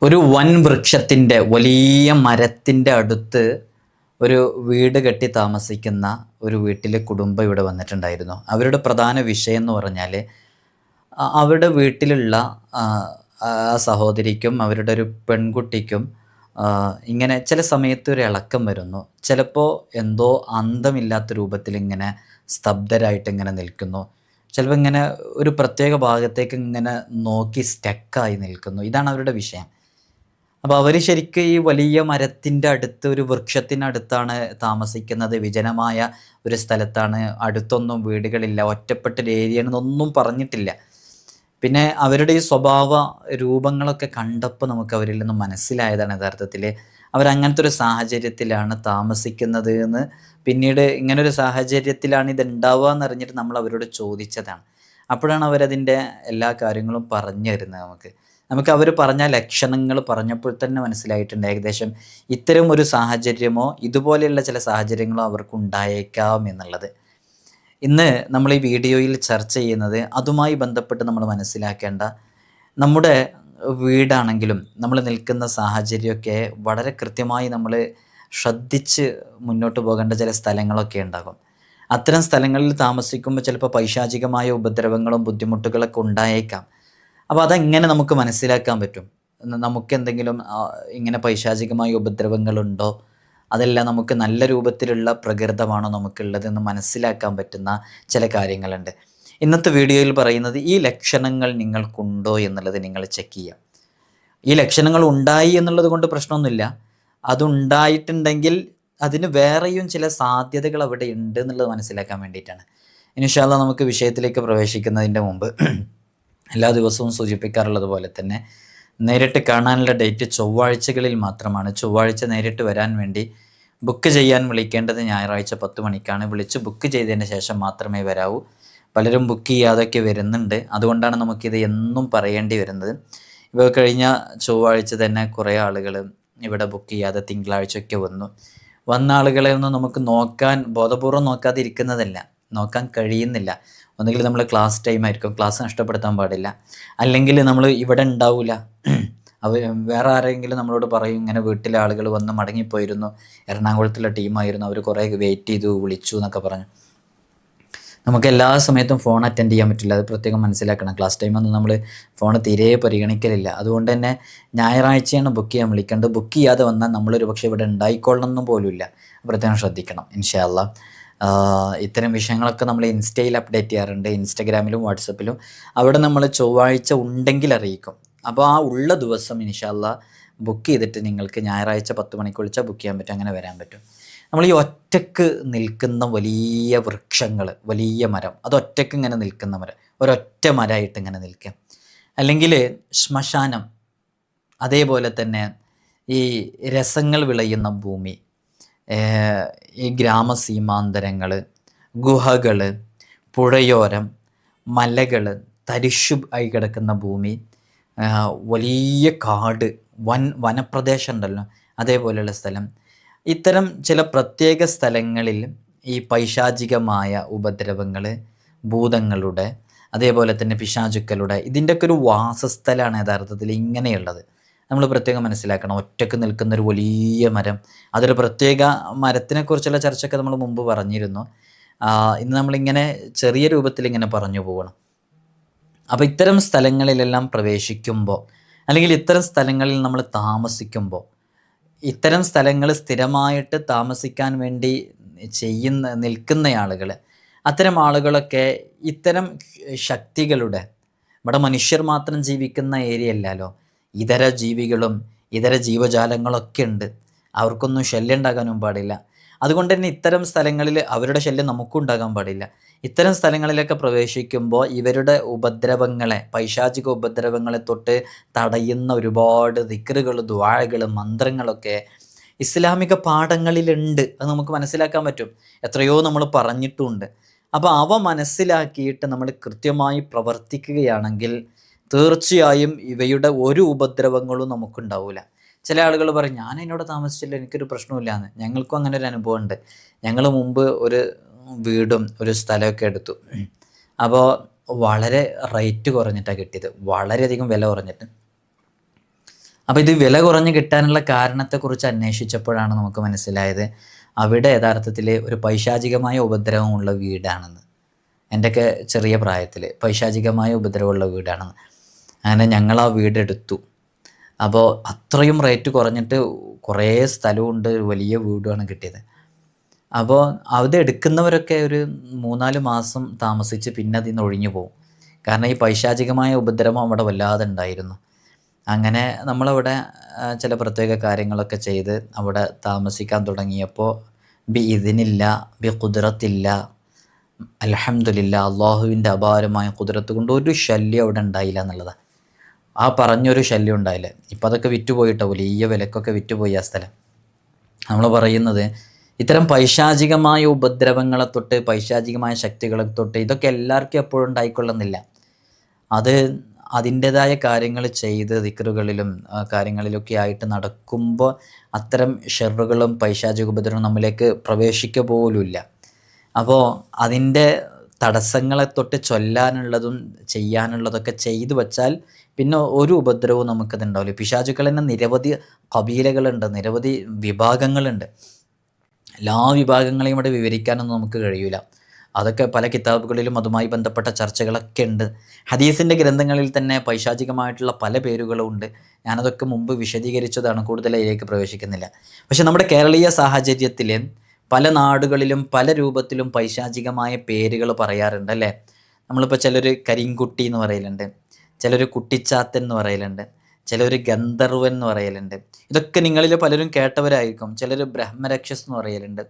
ഒരു വൻ വൃക്ഷത്തിൻ്റെ വലിയ മരത്തിൻ്റെ അടുത്ത് ഒരു വീട് കെട്ടി താമസിക്കുന്ന ഒരു വീട്ടിലെ കുടുംബം ഇവിടെ വന്നിട്ടുണ്ടായിരുന്നു. അവരുടെ പ്രധാന വിഷയം എന്ന് പറഞ്ഞാൽ അവരുടെ വീട്ടിലുള്ള ആ സഹോദരിക്കും അവരുടെ ഒരു പെൺകുട്ടിക്കും ഇങ്ങനെ ചില സമയത്ത് ഒരു ഇളക്കം വരുന്നു. ചിലപ്പോൾ എന്തോ അന്തമില്ലാത്ത രൂപത്തിൽ ഇങ്ങനെ സ്തബ്ധരായിട്ട് ഇങ്ങനെ നിൽക്കുന്നു. ചിലപ്പോൾ ഇങ്ങനെ ഒരു പ്രത്യേക ഭാഗത്തേക്ക് ഇങ്ങനെ നോക്കി സ്റ്റക്കായി നിൽക്കുന്നു. ഇതാണ് അവരുടെ വിഷയം. അപ്പോൾ അവർ ശരിക്കും ഈ വലിയ മരത്തിൻ്റെ അടുത്ത് ഒരു വൃക്ഷത്തിനടുത്താണ് താമസിക്കുന്നത്. വിജനമായ ഒരു സ്ഥലത്താണ്. അടുത്തൊന്നും വീടുകളില്ല. ഒറ്റപ്പെട്ടൊരു ഏരിയയാണെന്നൊന്നും പറഞ്ഞിട്ടില്ല. പിന്നെ അവരുടെ ഈ സ്വഭാവ രൂപങ്ങളൊക്കെ കണ്ടപ്പോൾ നമുക്ക് അവരിൽ നിന്ന് മനസ്സിലായതാണ് യഥാർത്ഥത്തിൽ അവരങ്ങനത്തെ ഒരു സാഹചര്യത്തിലാണ് താമസിക്കുന്നത് എന്ന്. പിന്നീട് ഇങ്ങനൊരു സാഹചര്യത്തിലാണ് ഇത് ഉണ്ടാവുക എന്നറിഞ്ഞിട്ട് നമ്മൾ അവരോട് ചോദിച്ചതാണ്. അപ്പോഴാണ് അവരതിൻ്റെ എല്ലാ കാര്യങ്ങളും പറഞ്ഞു തരുന്നത്. നമുക്ക് അവർ പറഞ്ഞ ലക്ഷണങ്ങൾ പറഞ്ഞപ്പോൾ തന്നെ മനസ്സിലായിട്ടുണ്ട് ഏകദേശം ഇത്തരം ഒരു സാഹചര്യമോ ഇതുപോലെയുള്ള ചില സാഹചര്യങ്ങളോ അവർക്ക് ഉണ്ടായേക്കാം എന്നുള്ളത്. ഇന്ന് നമ്മൾ ഈ വീഡിയോയിൽ ചർച്ച ചെയ്യുന്നത് അതുമായി ബന്ധപ്പെട്ട് നമ്മൾ മനസ്സിലാക്കേണ്ട, നമ്മുടെ വീടാണെങ്കിലും നമ്മൾ നിൽക്കുന്ന സാഹചര്യമൊക്കെ വളരെ കൃത്യമായി നമ്മൾ ശ്രദ്ധിച്ച് മുന്നോട്ട് പോകേണ്ട ചില സ്ഥലങ്ങളൊക്കെ ഉണ്ടാകും. അത്തരം സ്ഥലങ്ങളിൽ താമസിക്കുമ്പോൾ ചിലപ്പോൾ പൈശാചികമായ ഉപദ്രവങ്ങളും ബുദ്ധിമുട്ടുകളൊക്കെ ഉണ്ടായേക്കാം. അപ്പോൾ അതെങ്ങനെ നമുക്ക് മനസ്സിലാക്കാൻ പറ്റും? നമുക്കെന്തെങ്കിലും ഇങ്ങനെ പൈശാചികമായ ഉപദ്രവങ്ങളുണ്ടോ, അതെല്ലാം നമുക്ക് നല്ല രൂപത്തിലുള്ള പ്രകൃതമാണോ നമുക്കുള്ളതെന്ന് മനസ്സിലാക്കാൻ പറ്റുന്ന ചില കാര്യങ്ങളുണ്ട്. ഇന്നത്തെ വീഡിയോയിൽ പറയുന്നത് ഈ ലക്ഷണങ്ങൾ നിങ്ങൾക്കുണ്ടോ എന്നുള്ളത് നിങ്ങൾ ചെക്ക് ചെയ്യുക. ഈ ലക്ഷണങ്ങൾ ഉണ്ടായി എന്നുള്ളത് കൊണ്ട് പ്രശ്നമൊന്നുമില്ല. അതുണ്ടായിട്ടുണ്ടെങ്കിൽ അതിന് വേറെയും ചില സാധ്യതകൾ അവിടെ ഉണ്ട് എന്നുള്ളത് മനസ്സിലാക്കാൻ വേണ്ടിയിട്ടാണ്. ഇൻഷാ അല്ലാഹ് നമുക്ക് വിഷയത്തിലേക്ക് പ്രവേശിക്കുന്നതിൻ്റെ മുമ്പ് എല്ലാ ദിവസവും സൂചിപ്പിക്കാറുള്ളത് പോലെ തന്നെ നേരിട്ട് കാണാനുള്ള ഡേറ്റ് ചൊവ്വാഴ്ചകളിൽ മാത്രമാണ്. ചൊവ്വാഴ്ച നേരിട്ട് വരാൻ വേണ്ടി ബുക്ക് ചെയ്യാൻ വിളിക്കേണ്ടത് ഞായറാഴ്ച 10 മണിക്കാണ്. വിളിച്ച് ബുക്ക് ചെയ്തതിന് ശേഷം മാത്രമേ വരാവൂ. പലരും ബുക്ക് ചെയ്യാതൊക്കെ വരുന്നുണ്ട്. അതുകൊണ്ടാണ് നമുക്കിത് എന്നും പറയേണ്ടി വരുന്നത്. ഇപ്പോൾ കഴിഞ്ഞ ചൊവ്വാഴ്ച തന്നെ കുറേ ആളുകൾ ഇവിടെ ബുക്ക് ചെയ്യാതെ തിങ്കളാഴ്ചയൊക്കെ വന്ന ആളുകളെ ഒന്നും നമുക്ക് നോക്കാൻ ബോധപൂർവ്വം നോക്കാതെ ഇരിക്കുന്നതല്ല, നോക്കാൻ കഴിയുന്നില്ല. ഒന്നുകിൽ നമ്മൾ ക്ലാസ് ടൈം ആയിരിക്കും, ക്ലാസ് നഷ്ടപ്പെടുത്താൻ പാടില്ല. അല്ലെങ്കിൽ നമ്മൾ ഇവിടെ ഉണ്ടാവില്ല. വേറെ ആരെങ്കിലും നമ്മളോട് പറയും ഇങ്ങനെ വീട്ടിലെ ആളുകൾ വന്ന് മടങ്ങിപ്പോയിരുന്നു, എറണാകുളത്തുള്ള ടീമായിരുന്നു, അവർ കുറേ വെയിറ്റ് ചെയ്തു വിളിച്ചു എന്നൊക്കെ പറഞ്ഞു. നമുക്ക് എല്ലാ സമയത്തും ഫോൺ അറ്റൻഡ് ചെയ്യാൻ പറ്റില്ല. അത് പ്രത്യേകം മനസ്സിലാക്കണം. ക്ലാസ് ടൈമൊന്നും നമ്മൾ ഫോൺ തീരെ പരിഗണിക്കലില്ല. അതുകൊണ്ട് തന്നെ ഞായറാഴ്ചയാണ് ബുക്ക് ചെയ്യാൻ വിളിക്കേണ്ടത്. ബുക്ക് ചെയ്യാതെ വന്നാൽ നമ്മളൊരു പക്ഷേ ഇവിടെ ഉണ്ടായിക്കൊള്ളണമെന്നും പോലുമില്ല. പ്രത്യേകം ശ്രദ്ധിക്കണം ഇൻഷാ അല്ലാഹ്. ഇത്തരം വിഷയങ്ങളൊക്കെ നമ്മൾ ഇൻസ്റ്റയിൽ അപ്ഡേറ്റ് ചെയ്യാറുണ്ട്, ഇൻസ്റ്റഗ്രാമിലും വാട്സപ്പിലും. അവിടെ നമ്മൾ ചൊവ്വാഴ്ച ഉണ്ടെങ്കിൽ അറിയിക്കും. അപ്പോൾ ആ ഉള്ള ദിവസം ഇൻഷാ അല്ലാഹ് ബുക്ക് ചെയ്തിട്ട് നിങ്ങൾക്ക് ഞായറാഴ്ച 10 മണിക്ക് വിളിച്ചാൽ ബുക്ക് ചെയ്യാൻ പറ്റും, അങ്ങനെ വരാൻ പറ്റും. നമ്മൾ ഈ ഒറ്റക്ക് നിൽക്കുന്ന വലിയ വൃക്ഷങ്ങൾ, വലിയ മരം, അത് ഒറ്റക്ക് ഇങ്ങനെ നിൽക്കുന്ന മരം, ഒരൊറ്റ മരമായിട്ട് ഇങ്ങനെ നിൽക്കുക. അല്ലെങ്കിൽ ശ്മശാനം, അതേപോലെ തന്നെ ഈ രസങ്ങൾ വിളയുന്ന ഭൂമി, ഈ ഗ്രാമസീമാന്തരങ്ങൾ, ഗുഹകൾ, പുഴയോരം, മലകൾ, തരിശു ആയി കിടക്കുന്ന ഭൂമി, വലിയ കാട്, വനപ്രദേശം ഉണ്ടല്ലോ, അതേപോലെയുള്ള സ്ഥലം. ഇത്തരം ചില പ്രത്യേക സ്ഥലങ്ങളിൽ ഈ പൈശാചികമായ ഉപദ്രവങ്ങൾ, ഭൂതങ്ങളുടെ, അതേപോലെ തന്നെ പിശാചുക്കളുടെ, ഇതിൻ്റെയൊക്കെ ഒരു വാസസ്ഥലമാണ് യഥാർത്ഥത്തിൽ ഇങ്ങനെയുള്ളത്. നമ്മൾ പ്രത്യേകം മനസ്സിലാക്കണം. ഒറ്റക്ക് നിൽക്കുന്നൊരു വലിയ മരം, അതൊരു പ്രത്യേക മരത്തിനെക്കുറിച്ചുള്ള ചർച്ചയൊക്കെ നമ്മൾ മുമ്പ് പറഞ്ഞിരുന്നു. ഇന്ന് നമ്മളിങ്ങനെ ചെറിയ രൂപത്തിൽ ഇങ്ങനെ പറഞ്ഞു പോകണം. അപ്പോൾ ഇത്തരം സ്ഥലങ്ങളിലെല്ലാം പ്രവേശിക്കുമ്പോൾ, അല്ലെങ്കിൽ ഇത്തരം സ്ഥലങ്ങളിൽ നമ്മൾ താമസിക്കുമ്പോൾ, ഇത്തരം സ്ഥലങ്ങൾ സ്ഥിരമായിട്ട് താമസിക്കാൻ വേണ്ടി നിൽക്കുന്ന ആളുകൾ, അത്തരം ആളുകളൊക്കെ ഇത്തരം ശക്തികളുടെ, ഇവിടെ മനുഷ്യർ മാത്രം ജീവിക്കുന്ന ഏരിയ അല്ലല്ലോ, ഇതര ജീവികളും ഇതര ജീവജാലങ്ങളൊക്കെ ഉണ്ട്. അവർക്കൊന്നും ശല്യം ഉണ്ടാകാനും പാടില്ല. അതുകൊണ്ട് തന്നെ ഇത്തരം സ്ഥലങ്ങളിൽ അവരുടെ ശല്യം നമുക്കും ഉണ്ടാകാൻ പാടില്ല. ഇത്തരം സ്ഥലങ്ങളിലൊക്കെ പ്രവേശിക്കുമ്പോൾ ഇവരുടെ ഉപദ്രവങ്ങളെ, പൈശാചിക ഉപദ്രവങ്ങളെ തൊട്ട് തടയുന്ന ഒരുപാട് ദിക്റുകൾ, ദുആകൾ, മന്ത്രങ്ങളൊക്കെ ഇസ്ലാമിക പാഠങ്ങളിലുണ്ട്. അത് നമുക്ക് മനസ്സിലാക്കാൻ പറ്റും. എത്രയോ നമ്മൾ പറഞ്ഞിട്ടുമുണ്ട്. അപ്പോൾ അവ മനസ്സിലാക്കിയിട്ട് നമ്മൾ കൃത്യമായി പ്രവർത്തിക്കുകയാണെങ്കിൽ തീർച്ചയായും ഇവയുടെ ഒരു ഉപദ്രവങ്ങളും നമുക്കുണ്ടാവില്ല. ചില ആളുകൾ പറയും ഞാൻ എന്നോട് താമസിച്ചില്ല, എനിക്കൊരു പ്രശ്നമില്ലാന്ന്. ഞങ്ങൾക്കും അങ്ങനെ ഒരു അനുഭവം ഉണ്ട്. ഞങ്ങൾ മുമ്പ് ഒരു വീടും ഒരു സ്ഥലമൊക്കെ എടുത്തു. അപ്പോൾ വളരെ റേറ്റ് കുറഞ്ഞിട്ടാണ് കിട്ടിയത്, വളരെയധികം വില കുറഞ്ഞിട്ട്. അപ്പോൾ ഇത് വില കുറഞ്ഞ് കിട്ടാനുള്ള കാരണത്തെക്കുറിച്ച് അന്വേഷിച്ചപ്പോഴാണ് നമുക്ക് മനസ്സിലായത് അവിടെ യഥാർത്ഥത്തിൽ ഒരു പൈശാചികമായ ഉപദ്രവമുള്ള വീടാണെന്ന്. എൻ്റെയൊക്കെ ചെറിയ പ്രായത്തിൽ പൈശാചികമായ ഉപദ്രവമുള്ള വീടാണെന്ന്. അങ്ങനെ ഞങ്ങൾ ആ വീടെടുത്തു. അപ്പോൾ അത്രയും റേറ്റ് കുറഞ്ഞിട്ട് കുറേ സ്ഥലമുണ്ട്, ഒരു വലിയ വീടുമാണ് കിട്ടിയത്. അപ്പോൾ അത് എടുക്കുന്നവരൊക്കെ ഒരു 3-4 മാസം താമസിച്ച് പിന്നെ അതിൽ നിന്ന് ഒഴിഞ്ഞു പോകും. കാരണം ഈ പൈശാചികമായ ഉപദ്രവം അവിടെ വല്ലാതെ ഉണ്ടായിരുന്നു. അങ്ങനെ നമ്മളവിടെ ചില പ്രത്യേക കാര്യങ്ങളൊക്കെ ചെയ്ത് അവിടെ താമസിക്കാൻ തുടങ്ങിയപ്പോൾ ഇതിനില്ല ഖുദ്റത്തില്ല, അൽഹംദുലില്ലാ, അള്ളാഹുവിൻ്റെ അപാരമായ ഖുദ്റത്ത് കൊണ്ട് ഒരു ശല്യം അവിടെ ഉണ്ടായില്ല എന്നുള്ളതാണ്. ആ പറഞ്ഞൊരു ശല്യം ഉണ്ടായില്ല. ഇപ്പം അതൊക്കെ വിറ്റുപോയിട്ടോ, വലിയ വിലക്കൊക്കെ വിറ്റുപോയി ആ സ്ഥലം. നമ്മൾ പറയുന്നത് ഇത്തരം പൈശാചികമായ ഉപദ്രവങ്ങളെ തൊട്ട്, പൈശാചികമായ ശക്തികളെ തൊട്ട് ഇതൊക്കെ എല്ലാവർക്കും എപ്പോഴും ഉണ്ടായിക്കൊള്ളുന്നില്ല. അത് അതിൻ്റേതായ കാര്യങ്ങൾ ചെയ്ത് ദിക്റുകളിലും കാര്യങ്ങളിലൊക്കെ ആയിട്ട് നടക്കുമ്പോൾ അത്തരം ഷെറുകളും പൈശാചിക ഉപദ്രവവും നമ്മിലേക്ക് പ്രവേശിക്കുക പോലുമില്ല. അപ്പോൾ അതിൻ്റെ തടസ്സങ്ങളെ തൊട്ട് ചൊല്ലാനുള്ളതും ചെയ്യാനുള്ളതൊക്കെ ചെയ്തു വച്ചാൽ പിന്നെ ഒരു ഉപദ്രവവും നമുക്കതുണ്ടാവില്ല. പിശാചുക്കൾ തന്നെ നിരവധി കബീലകളുണ്ട്, നിരവധി വിഭാഗങ്ങളുണ്ട്. എല്ലാ വിഭാഗങ്ങളെയും ഇവിടെ വിവരിക്കാനൊന്നും നമുക്ക് കഴിയില്ല. അതൊക്കെ പല കിതാബുകളിലും അതുമായി ബന്ധപ്പെട്ട ചർച്ചകളൊക്കെ ഉണ്ട്. ഹദീസിൻ്റെ ഗ്രന്ഥങ്ങളിൽ തന്നെ പൈശാചികമായിട്ടുള്ള പല പേരുകളും ഉണ്ട്. ഞാനതൊക്കെ മുമ്പ് വിശദീകരിച്ചതാണ്, കൂടുതൽ അതിലേക്ക് പ്രവേശിക്കുന്നില്ല. പക്ഷെ നമ്മുടെ കേരളീയ സാഹചര്യത്തിൽ പല നാടുകളിലും പല രൂപത്തിലും പൈശാചികമായ പേരുകൾ പറയാറുണ്ട് അല്ലേ. നമ്മളിപ്പോൾ ചിലർ കരിങ്കുട്ടി എന്ന് പറയലുണ്ട്, ചിലർ കുട്ടിച്ചാത്തൻ എന്ന് പറയലുണ്ട്, ചിലർ ഗന്ധർവൻ എന്ന് പറയലുണ്ട്. ഇതൊക്കെ നിങ്ങളിൽ പലരും കേട്ടവരായിരിക്കും. ചിലർ ബ്രഹ്മരക്ഷസ് എന്ന് പറയലുണ്ട്,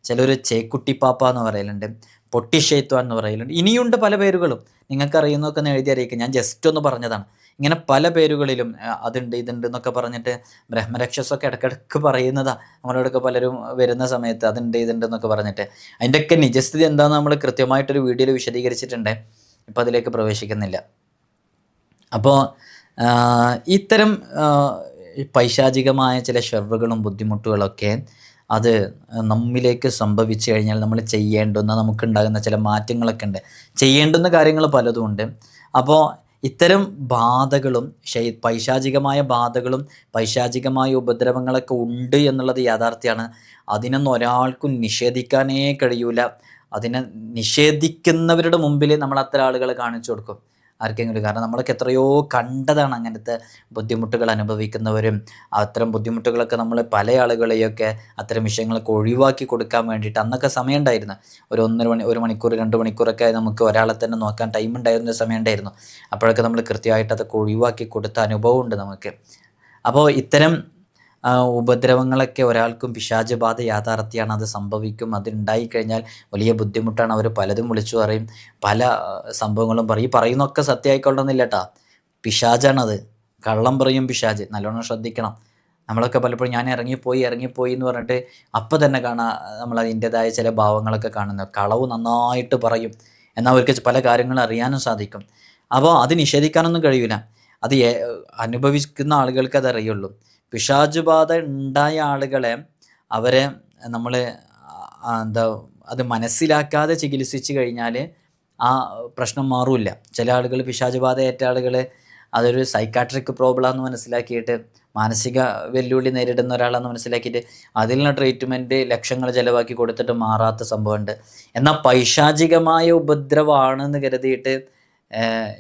ചിലർ ചേക്കുട്ടിപ്പാപ്പ എന്ന് പറയലുണ്ട്, പൊട്ടിഷെയ്ത്വാൻ എന്ന് പറയലുണ്ട്. ഇനിയുണ്ട് പല പേരുകളും. നിങ്ങൾക്കറിയുന്നതൊക്കെ ഒന്ന് എഴുതി അറിയിക്കുക. ഞാൻ ജസ്റ്റ് ഒന്ന് പറഞ്ഞതാണ്. ഇങ്ങനെ പല പേരുകളിലും അതുണ്ട് ഇതുണ്ട് എന്നൊക്കെ പറഞ്ഞിട്ട് ബ്രഹ്മരക്ഷസൊക്കെ ഇടയ്ക്കിടയ്ക്ക് പറയുന്നതാണ്. നമ്മളോടൊക്കെ പലരും വരുന്ന സമയത്ത് അതുണ്ട് ഇതുണ്ട് എന്നൊക്കെ പറഞ്ഞിട്ട് അതിൻ്റെയൊക്കെ നിജസ്ഥിതി എന്താണെന്ന് നമ്മൾ കൃത്യമായിട്ടൊരു വീഡിയോയിൽ വിശദീകരിച്ചിട്ടുണ്ട്. ഇപ്പോൾ അതിലേക്ക് പ്രവേശിക്കുന്നില്ല. അപ്പോൾ ഇത്തരം പൈശാചികമായ ചില ഷെറുകളും ബുദ്ധിമുട്ടുകളൊക്കെ അത് നമ്മിലേക്ക് സംഭവിച്ചു കഴിഞ്ഞാൽ നമ്മൾ ചെയ്യേണ്ടുന്ന, നമുക്കുണ്ടാകുന്ന ചില മാറ്റങ്ങളൊക്കെ ഉണ്ട്. ചെയ്യേണ്ടുന്ന കാര്യങ്ങൾ പലതും ഉണ്ട്. അപ്പോൾ ഇത്തരം ബാധകളും പൈശാചികമായ ബാധകളും പൈശാചികമായ ഉപദ്രവങ്ങളൊക്കെ ഉണ്ട് എന്നുള്ളത് യാഥാർത്ഥ്യമാണ്. അതിനൊന്നും ഒരാൾക്കും നിഷേധിക്കാനേ കഴിയൂല. അതിനെ നിഷേധിക്കുന്നവരുടെ മുമ്പിൽ നമ്മൾ അത്തരം ആളുകളെ കാണിച്ചു കൊടുക്കും ആർക്കെങ്കിലും. കാരണം നമ്മളൊക്കെ എത്രയോ കണ്ടതാണ് അങ്ങനത്തെ ബുദ്ധിമുട്ടുകൾ അനുഭവിക്കുന്നവരും. അത്തരം ബുദ്ധിമുട്ടുകളൊക്കെ നമ്മൾ പല ആളുകളെയൊക്കെ അത്തരം വിഷയങ്ങളൊക്കെ ഒഴിവാക്കി കൊടുക്കാൻ വേണ്ടിയിട്ട് അന്നൊക്കെ സമയം ഉണ്ടായിരുന്നു. ഒരു മണിക്കൂർ 2 മണിക്കൂറൊക്കെ നമുക്ക് ഒരാളെ തന്നെ നോക്കാൻ ടൈം ഉണ്ടായിരുന്ന സമയം ഉണ്ടായിരുന്നു. അപ്പോഴൊക്കെ നമ്മൾ കൃത്യമായിട്ട് അതൊക്കെ ഒഴിവാക്കി കൊടുത്ത അനുഭവമുണ്ട് നമുക്ക്. അപ്പോൾ ഇത്തരം ഉപദ്രവങ്ങളൊക്കെ ഒരാൾക്കും പിശാചബാധ യാഥാർത്ഥ്യമാണ്, അത് സംഭവിക്കും. അതുണ്ടായിക്കഴിഞ്ഞാൽ വലിയ ബുദ്ധിമുട്ടാണ്. അവർ പലതും വിളിച്ചു പറയും, പല സംഭവങ്ങളും പറയും. ഈ പറയുന്നതൊക്കെ സത്യമായിക്കൊള്ളുന്നില്ല കേട്ടോ. പിശാചാണത്, കള്ളം പറയും പിശാച്. നല്ലോണം ശ്രദ്ധിക്കണം. നമ്മളൊക്കെ പലപ്പോഴും ഞാൻ ഇറങ്ങിപ്പോയി എന്ന് പറഞ്ഞിട്ട് അപ്പം തന്നെ കാണാം നമ്മൾ അതിൻ്റേതായ ചില ഭാവങ്ങളൊക്കെ കാണുന്നത്. കളവ് നന്നായിട്ട് പറയും, എന്നാൽ അവർക്ക് പല കാര്യങ്ങളും അറിയാനും സാധിക്കും. അപ്പോൾ അത് നിഷേധിക്കാനൊന്നും കഴിയില്ല. അത് അനുഭവിക്കുന്ന ആളുകൾക്ക് അതറിയുള്ളൂ. പിശാചുബാധ ഉണ്ടായ ആളുകളെ അവരെ നമ്മൾ അത് മനസ്സിലാക്കാതെ ചികിത്സിച്ച് കഴിഞ്ഞാൽ ആ പ്രശ്നം മാറില്ല. ചില ആളുകൾ പിശാചുബാധ ഏറ്റ ആളുകൾ അതൊരു സൈക്കാട്രിക് പ്രോബ്ലമാണെന്ന് മനസ്സിലാക്കിയിട്ട്, മാനസിക വെല്ലുവിളി നേരിടുന്ന ഒരാളാണെന്ന് മനസ്സിലാക്കിയിട്ട് അതിനുള്ള ട്രീറ്റ്മെൻറ്റ് ലക്ഷങ്ങൾ ചിലവാക്കി കൊടുത്തിട്ട് മാറാത്ത സംഭവമുണ്ട്. എന്നാൽ പൈശാചികമായ ഉപദ്രവമാണെന്ന് കരുതിയിട്ട്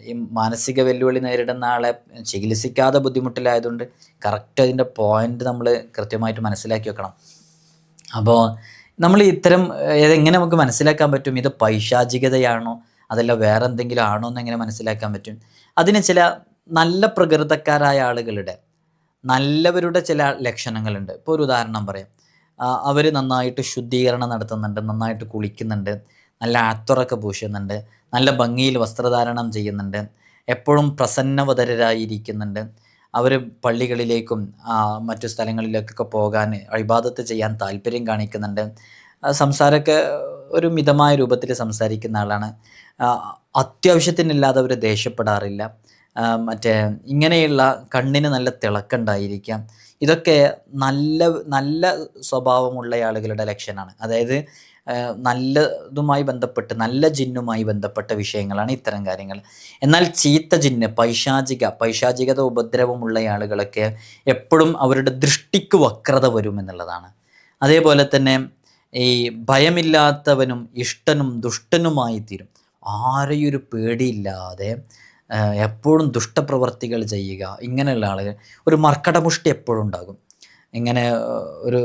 ഈ മാനസിക വെല്ലുവിളി നേരിടുന്ന ആളെ ചികിത്സിക്കാതെ ബുദ്ധിമുട്ടിലായതുകൊണ്ട് കറക്റ്റ് അതിൻ്റെ പോയിൻ്റ് നമ്മൾ കൃത്യമായിട്ട് മനസ്സിലാക്കി വെക്കണം. അപ്പോൾ നമ്മൾ ഇത്തരം എങ്ങനെ നമുക്ക് മനസ്സിലാക്കാൻ പറ്റും ഇത് പൈശാചികതയാണോ അതല്ല വേറെ എന്തെങ്കിലും ആണോ എന്ന് എങ്ങനെ മനസ്സിലാക്കാൻ പറ്റും? അതിന് ചില നല്ല പ്രകൃതക്കാരായ ആളുകളുടെ നല്ലവരുടെ ചില ലക്ഷണങ്ങളുണ്ട്. ഇപ്പോൾ ഒരു ഉദാഹരണം പറയാം. അവർ നന്നായിട്ട് ശുദ്ധീകരണം നടത്തുന്നുണ്ട്, നന്നായിട്ട് കുളിക്കുന്നുണ്ട്, നല്ല അത്തറൊക്കെ പൂശുന്നുണ്ട്, നല്ല ഭംഗിയിൽ വസ്ത്രധാരണം ചെയ്യുന്നുണ്ട്, എപ്പോഴും പ്രസന്നവതരായിരിക്കുന്നുണ്ട്. അവർ പള്ളികളിലേക്കും മറ്റു സ്ഥലങ്ങളിലേക്കൊക്കെ പോകാൻ ഇബാദത്ത് ചെയ്യാൻ താല്പര്യം കാണിക്കുന്നുണ്ട്. സംസാരമൊക്കെ ഒരു മിതമായ രൂപത്തിൽ സംസാരിക്കുന്ന ആളാണ്. അത്യാവശ്യത്തിനില്ലാതെ അവർ ദേഷ്യപ്പെടാറില്ല. ഇങ്ങനെയുള്ള കണ്ണിന് നല്ല തിളക്കമുണ്ടായിരിക്കാം. ഇതൊക്കെ നല്ല സ്വഭാവമുള്ള ആളുകളുടെ ലക്ഷണമാണ്. അതായത് നല്ലതുമായി ബന്ധപ്പെട്ട് നല്ല ജിന്നുമായി ബന്ധപ്പെട്ട വിഷയങ്ങളാണ് ഇത്തരം കാര്യങ്ങൾ. എന്നാൽ ചീത്ത ജിന്ന്, പൈശാചികത ഉപദ്രവമുള്ള ആളുകളൊക്കെ എപ്പോഴും അവരുടെ ദൃഷ്ടിക്ക് വക്രത വരുമെന്നുള്ളതാണ്. അതേപോലെ തന്നെ ഈ ഭയമില്ലാത്തവനും ഇഷ്ടനും ദുഷ്ടനുമായി തീരും. ആരെയും ഒരു പേടിയില്ലാതെ എപ്പോഴും ദുഷ്ടപ്രവർത്തികൾ ചെയ്യുക, ഇങ്ങനെയുള്ള ആളുകൾ. ഒരു മർക്കടമുഷ്ടി എപ്പോഴും ഉണ്ടാകും. ഇങ്ങനെ ഒരു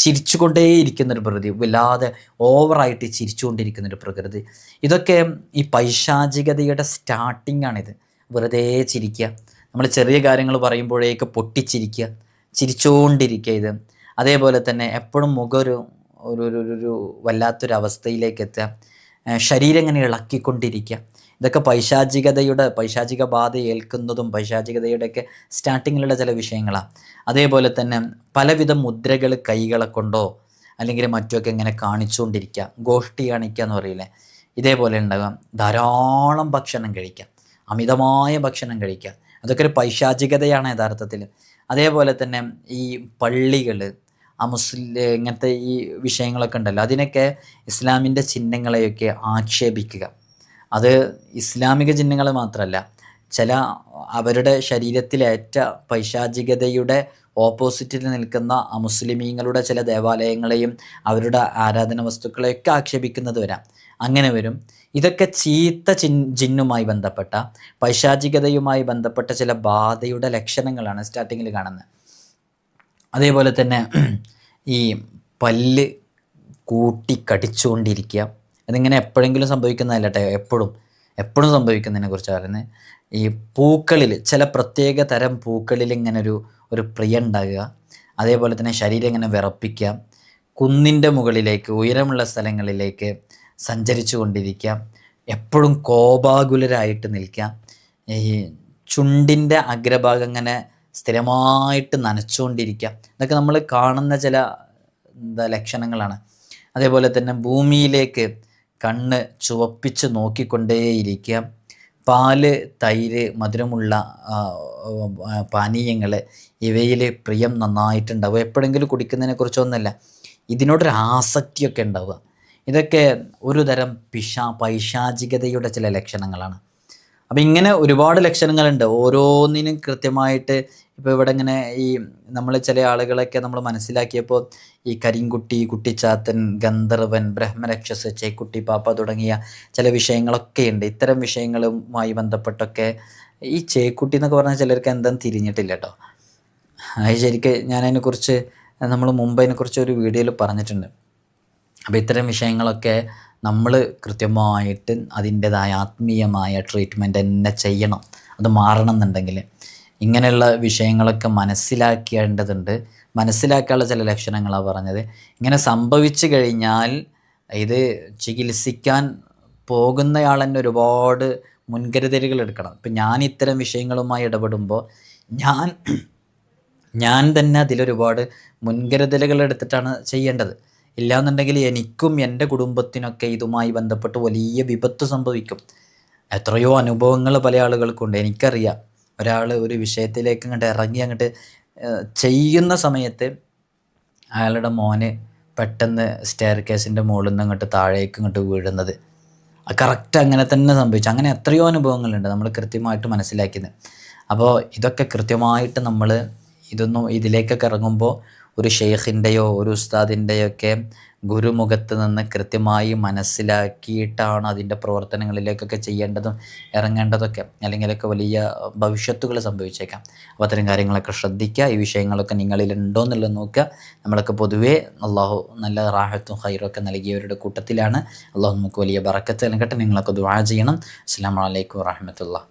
ചിരിച്ചുകൊണ്ടേയിരിക്കുന്നൊരു പ്രകൃതി, വല്ലാതെ ഓവറായിട്ട് ചിരിച്ചുകൊണ്ടിരിക്കുന്നൊരു പ്രകൃതി. ഇതൊക്കെ ഈ പൈശാചികതയുടെ സ്റ്റാർട്ടിങ്ങാണിത്. വെറുതെ ചിരിക്കുക, നമ്മൾ ചെറിയ കാര്യങ്ങൾ പറയുമ്പോഴേക്ക് പൊട്ടിച്ചിരിക്കുക, ചിരിച്ചുകൊണ്ടിരിക്കുക. ഇത് അതേപോലെ തന്നെ എപ്പോഴും മുഖം ഒരു വല്ലാത്തൊരവസ്ഥയിലേക്ക് എത്തുക, ശരീരം ഇങ്ങനെ ഇളക്കിക്കൊണ്ടിരിക്കുക. ഇതൊക്കെ പൈശാചിക ബാധ ഏൽക്കുന്നതും പൈശാചികതയുടെയൊക്കെ സ്റ്റാർട്ടിങ്ങിലുള്ള ചില വിഷയങ്ങളാണ്. അതേപോലെ തന്നെ പലവിധ മുദ്രകൾ കൈകളെ കൊണ്ടോ അല്ലെങ്കിൽ മറ്റുമൊക്കെ ഇങ്ങനെ കാണിച്ചുകൊണ്ടിരിക്കുക, ഗോഷ്ഠി കാണിക്കുക എന്ന് പറയില്ലേ, ഇതേപോലെ ഉണ്ടാകാം. ധാരാളം ഭക്ഷണം കഴിക്കുക, അമിതമായ ഭക്ഷണം കഴിക്കുക, അതൊക്കെ ഒരു പൈശാചികതയാണ് യഥാർത്ഥത്തിൽ. അതേപോലെ തന്നെ ഈ പള്ളികൾ, ഇങ്ങനത്തെ ഈ വിഷയങ്ങളൊക്കെ ഉണ്ടല്ലോ, അതിനൊക്കെ ഇസ്ലാമിൻ്റെ ചിഹ്നങ്ങളെയൊക്കെ ആക്ഷേപിക്കുക. അത് ഇസ്ലാമിക ചിഹ്നങ്ങൾ മാത്രമല്ല, ചില അവരുടെ ശരീരത്തിലേറ്റ പൈശാചികതയുടെ ഓപ്പോസിറ്റിൽ നിൽക്കുന്ന അമുസ്ലിമീങ്ങളുടെ ചില ദേവാലയങ്ങളെയും അവരുടെ ആരാധന വസ്തുക്കളെയൊക്കെ ആക്ഷേപിക്കുന്നത് വരാം. അങ്ങനെ വരും. ഇതൊക്കെ ചീത്ത ജിന്നുമായി ബന്ധപ്പെട്ട പൈശാചികതയുമായി ബന്ധപ്പെട്ട ചില ബാധയുടെ ലക്ഷണങ്ങളാണ് സ്റ്റാർട്ടിങ്ങിൽ കാണുന്നത്. അതേപോലെ തന്നെ ഈ പല്ല് കൂട്ടി കടിച്ചുകൊണ്ടിരിക്കുക, അതിങ്ങനെ എപ്പോഴെങ്കിലും സംഭവിക്കുന്നതല്ല കേട്ടോ, എപ്പോഴും സംഭവിക്കുന്നതിനെ കുറിച്ച് പറയുന്നത്. ഈ പൂക്കളിൽ, ചില പ്രത്യേക തരം പൂക്കളിൽ ഇങ്ങനെ ഒരു പ്രിയ ഉണ്ടാകുക. അതേപോലെ തന്നെ ശരീരം ഇങ്ങനെ വിറപ്പിക്കുക, കുന്നിൻ്റെ മുകളിലേക്ക് ഉയരമുള്ള സ്ഥലങ്ങളിലേക്ക് സഞ്ചരിച്ചു കൊണ്ടിരിക്കുക, എപ്പോഴും കോപാകുലരായിട്ട് നിൽക്കുക, ഈ ചുണ്ടിൻ്റെ അഗ്രഭാഗം ഇങ്ങനെ സ്ഥിരമായിട്ട് നനച്ചുകൊണ്ടിരിക്കുക. ഇതൊക്കെ നമ്മൾ കാണുന്ന ചില ലക്ഷണങ്ങളാണ്. അതേപോലെ തന്നെ ഭൂമിയിലേക്ക് കണ്ണ് ചുവപ്പിച്ച് നോക്കിക്കൊണ്ടേയിരിക്കുക, പാല്, തൈര്, മധുരമുള്ള പാനീയങ്ങൾ, ഇവയിൽ പ്രിയം നന്നായിട്ടുണ്ടാവുക, എപ്പോഴെങ്കിലും കുടിക്കുന്നതിനെക്കുറിച്ചൊന്നുമല്ല, ഇതിനോടൊരു ആസക്തിയൊക്കെ ഉണ്ടാവുക. ഇതൊക്കെ ഒരു തരം പൈശാചികതയുടെ ചില ലക്ഷണങ്ങളാണ്. അപ്പം ഇങ്ങനെ ഒരുപാട് ലക്ഷണങ്ങളുണ്ട്. ഓരോന്നിനും കൃത്യമായിട്ട് ഇപ്പോൾ ഇവിടെ ഇങ്ങനെ ഈ നമ്മൾ ചില ആളുകളൊക്കെ നമ്മൾ മനസ്സിലാക്കിയപ്പോൾ ഈ കരിങ്കുട്ടി, കുട്ടിച്ചാത്തൻ, ഗന്ധർവൻ, ബ്രഹ്മരക്ഷസ്, ചേക്കുട്ടി പാപ്പ തുടങ്ങിയ ചില വിഷയങ്ങളൊക്കെ ഉണ്ട്. ഇത്തരം വിഷയങ്ങളുമായി ബന്ധപ്പെട്ടൊക്കെ ഈ ചേക്കുട്ടി എന്നൊക്കെ പറഞ്ഞാൽ ചിലർക്ക് എന്തെന്ന് തിരിഞ്ഞിട്ടില്ല കേട്ടോ. അത് ശരിക്കും ഞാനതിനെക്കുറിച്ച് നമ്മൾ മുമ്പ് അതിനെക്കുറിച്ച് ഒരു വീഡിയോയിൽ പറഞ്ഞിട്ടുണ്ട്. അപ്പോൾ ഇത്തരം വിഷയങ്ങളൊക്കെ നമ്മൾ കൃത്യമായിട്ട് അതിൻ്റേതായ ആത്മീയമായ ട്രീറ്റ്മെൻറ്റ് തന്നെ ചെയ്യണം. അത് മാറണം എന്നുണ്ടെങ്കിൽ ഇങ്ങനെയുള്ള വിഷയങ്ങളൊക്കെ മനസ്സിലാക്കേണ്ടതുണ്ട്. മനസ്സിലാക്കാനുള്ള ചില ലക്ഷണങ്ങളാണ് പറഞ്ഞത്. ഇങ്ങനെ സംഭവിച്ചു കഴിഞ്ഞാൽ ഇത് ചികിത്സിക്കാൻ പോകുന്നയാൾ തന്നെ ഒരുപാട് മുൻകരുതലുകൾ എടുക്കണം. ഇപ്പം ഞാൻ ഇത്തരം വിഷയങ്ങളുമായി ഇടപെടുമ്പോൾ ഞാൻ തന്നെ അതിലൊരുപാട് മുൻകരുതലുകൾ എടുത്തിട്ടാണ് ചെയ്യേണ്ടത്. ഇല്ലയെന്നുണ്ടെങ്കിൽ എനിക്കും എൻ്റെ കുടുംബത്തിനൊക്കെ ഇതുമായി ബന്ധപ്പെട്ട് വലിയ വിപത്ത് സംഭവിക്കും. എത്രയോ അനുഭവങ്ങൾ പല ആളുകൾക്കുണ്ട്. എനിക്കറിയാം, ഒരാൾ ഒരു വിഷയത്തിലേക്ക് അങ്ങോട്ട് ചെയ്യുന്ന സമയത്ത് അയാളുടെ മോന് പെട്ടെന്ന് സ്റ്റെയർ കേസിൻ്റെ മുകളിൽ നിന്ന് അങ്ങോട്ട് താഴേക്ക് വീഴുന്നത് കറക്റ്റ് അങ്ങനെ തന്നെ സംഭവിച്ചു. അങ്ങനെ എത്രയോ അനുഭവങ്ങളുണ്ട് നമ്മൾ കൃത്യമായിട്ട് മനസ്സിലാക്കിയത്. അപ്പോൾ ഇതൊക്കെ കൃത്യമായിട്ട് നമ്മൾ ഇതിലേക്കൊക്കെ ഇറങ്ങുമ്പോൾ ഒരു ഷെയ്ഖിൻ്റെയോ ഒരു ഉസ്താദിൻ്റെയോ ഒക്കെ ഗുരുമുഖത്ത് നിന്ന് കൃത്യമായി മനസ്സിലാക്കിയിട്ടാണ് അതിൻ്റെ പ്രവർത്തനങ്ങളിലേക്കൊക്കെ ചെയ്യേണ്ടതും ഇറങ്ങേണ്ടതൊക്കെ. അല്ലെങ്കിലൊക്കെ വലിയ ഭവിഷ്യത്തുകൾ സംഭവിച്ചേക്കാം. അപ്പോൾ അത്തരം കാര്യങ്ങളൊക്കെ ശ്രദ്ധിക്കുക. ഈ വിഷയങ്ങളൊക്കെ നിങ്ങളിലുണ്ടോ എന്നുള്ളത് നോക്കുക. നമ്മളൊക്കെ പൊതുവേ അള്ളാഹു നല്ല റാഹത്തും ഖൈറൊക്കെ നൽകിയവരുടെ കൂട്ടത്തിലാണ്. അള്ളാഹു നമുക്ക് വലിയ ബറക്കത്ത് നൽകട്ടെ. നിങ്ങളൊക്കെ ദുആ ചെയ്യണം. അസ്സലാമു അലൈക്കും വറഹ്മത്തുള്ളാഹി.